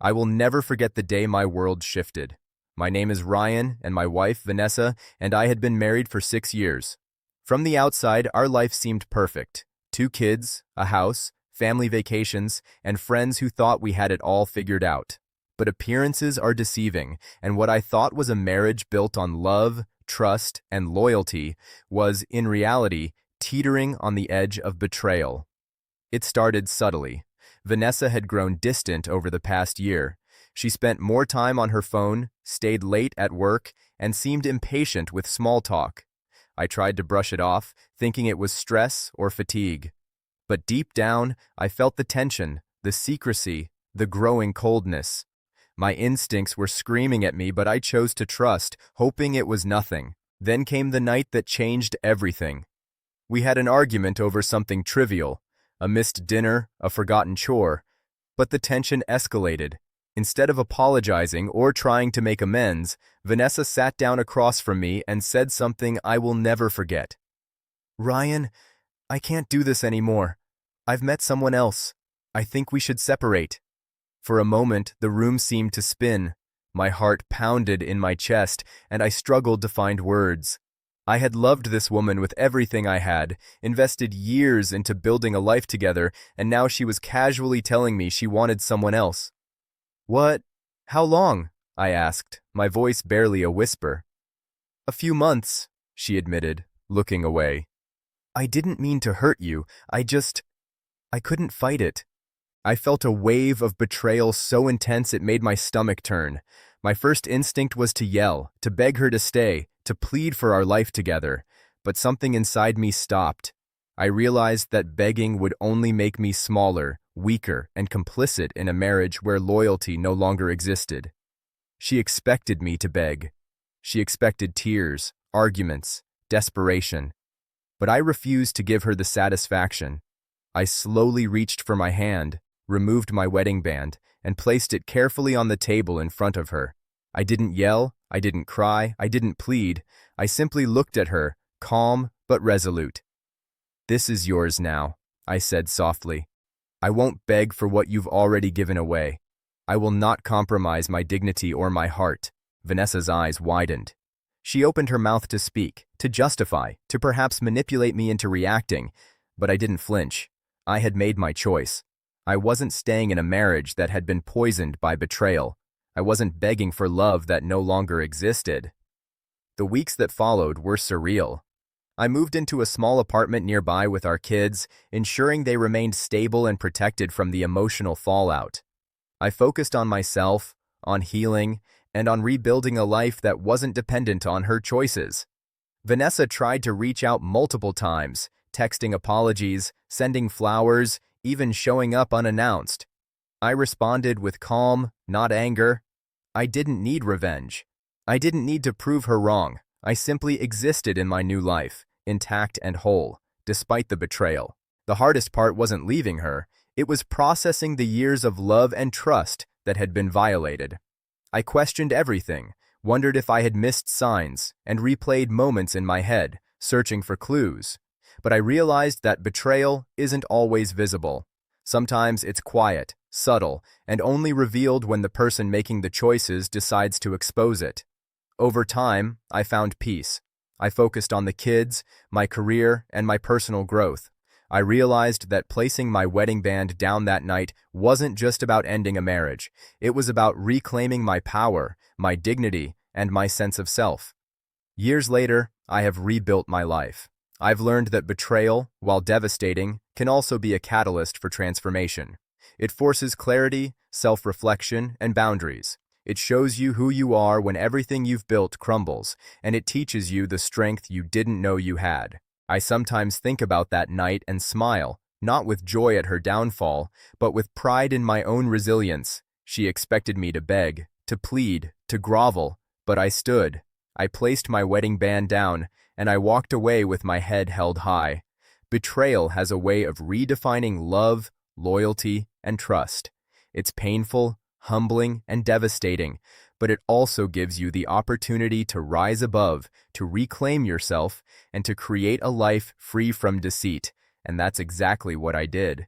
I will never forget the day my world shifted. My name is Ryan, and my wife, Vanessa, and I had been married for 6 years. From the outside, our life seemed perfect. 2 kids, a house, family vacations, and friends who thought we had it all figured out. But appearances are deceiving, and what I thought was a marriage built on love, trust, and loyalty was, in reality, teetering on the edge of betrayal. It started subtly. Vanessa had grown distant over the past year. She spent more time on her phone, stayed late at work, and seemed impatient with small talk. I tried to brush it off, thinking it was stress or fatigue. But deep down, I felt the tension, the secrecy, the growing coldness. My instincts were screaming at me, but I chose to trust, hoping it was nothing. Then came the night that changed everything. We had an argument over something trivial, a missed dinner, a forgotten chore, but the tension escalated. Instead of apologizing or trying to make amends, Vanessa sat down across from me and said something I will never forget. "Ryan, I can't do this anymore. I've met someone else. I think we should separate." For a moment, the room seemed to spin. My heart pounded in my chest, and I struggled to find words. I had loved this woman with everything I had, invested years into building a life together, and now she was casually telling me she wanted someone else. "What? How long?" I asked, my voice barely a whisper. "A few months," she admitted, looking away. "I didn't mean to hurt you. I couldn't fight it." I felt a wave of betrayal so intense it made my stomach turn. My first instinct was to yell, to beg her to stay, to plead for our life together, but something inside me stopped. I realized that begging would only make me smaller, weaker, and complicit in a marriage where loyalty no longer existed. She expected me to beg. She expected tears, arguments, desperation. But I refused to give her the satisfaction. I slowly reached for my hand, removed my wedding band, and placed it carefully on the table in front of her. I didn't yell, I didn't cry, I didn't plead. I simply looked at her, calm but resolute. "This is yours now," I said softly. "I won't beg for what you've already given away. I will not compromise my dignity or my heart." Vanessa's eyes widened. She opened her mouth to speak, to justify, to perhaps manipulate me into reacting, but I didn't flinch. I had made my choice. I wasn't staying in a marriage that had been poisoned by betrayal. I wasn't begging for love that no longer existed. The weeks that followed were surreal. I moved into a small apartment nearby with our kids, ensuring they remained stable and protected from the emotional fallout. I focused on myself, on healing, and on rebuilding a life that wasn't dependent on her choices. Vanessa tried to reach out multiple times, texting apologies, sending flowers, even showing up unannounced. I responded with calm, not anger. I didn't need revenge. I didn't need to prove her wrong. I simply existed in my new life, intact and whole, despite the betrayal. The hardest part wasn't leaving her. It was processing the years of love and trust that had been violated. I questioned everything, wondered if I had missed signs, and replayed moments in my head, searching for clues. But I realized that betrayal isn't always visible. Sometimes it's quiet, subtle, and only revealed when the person making the choices decides to expose it. Over time, I found peace. I focused on the kids, my career, and my personal growth. I realized that placing my wedding band down that night wasn't just about ending a marriage. It was about reclaiming my power, my dignity, and my sense of self. Years later, I have rebuilt my life. I've learned that betrayal, while devastating, can also be a catalyst for transformation. It forces clarity, self-reflection, and boundaries. It shows you who you are when everything you've built crumbles, and it teaches you the strength you didn't know you had. I sometimes think about that night and smile, not with joy at her downfall, but with pride in my own resilience. She expected me to beg, to plead, to grovel, but I stood. I placed my wedding band down, and I walked away with my head held high. Betrayal has a way of redefining love, loyalty, and trust. It's painful, humbling, and devastating, but it also gives you the opportunity to rise above, to reclaim yourself, and to create a life free from deceit. And that's exactly what I did.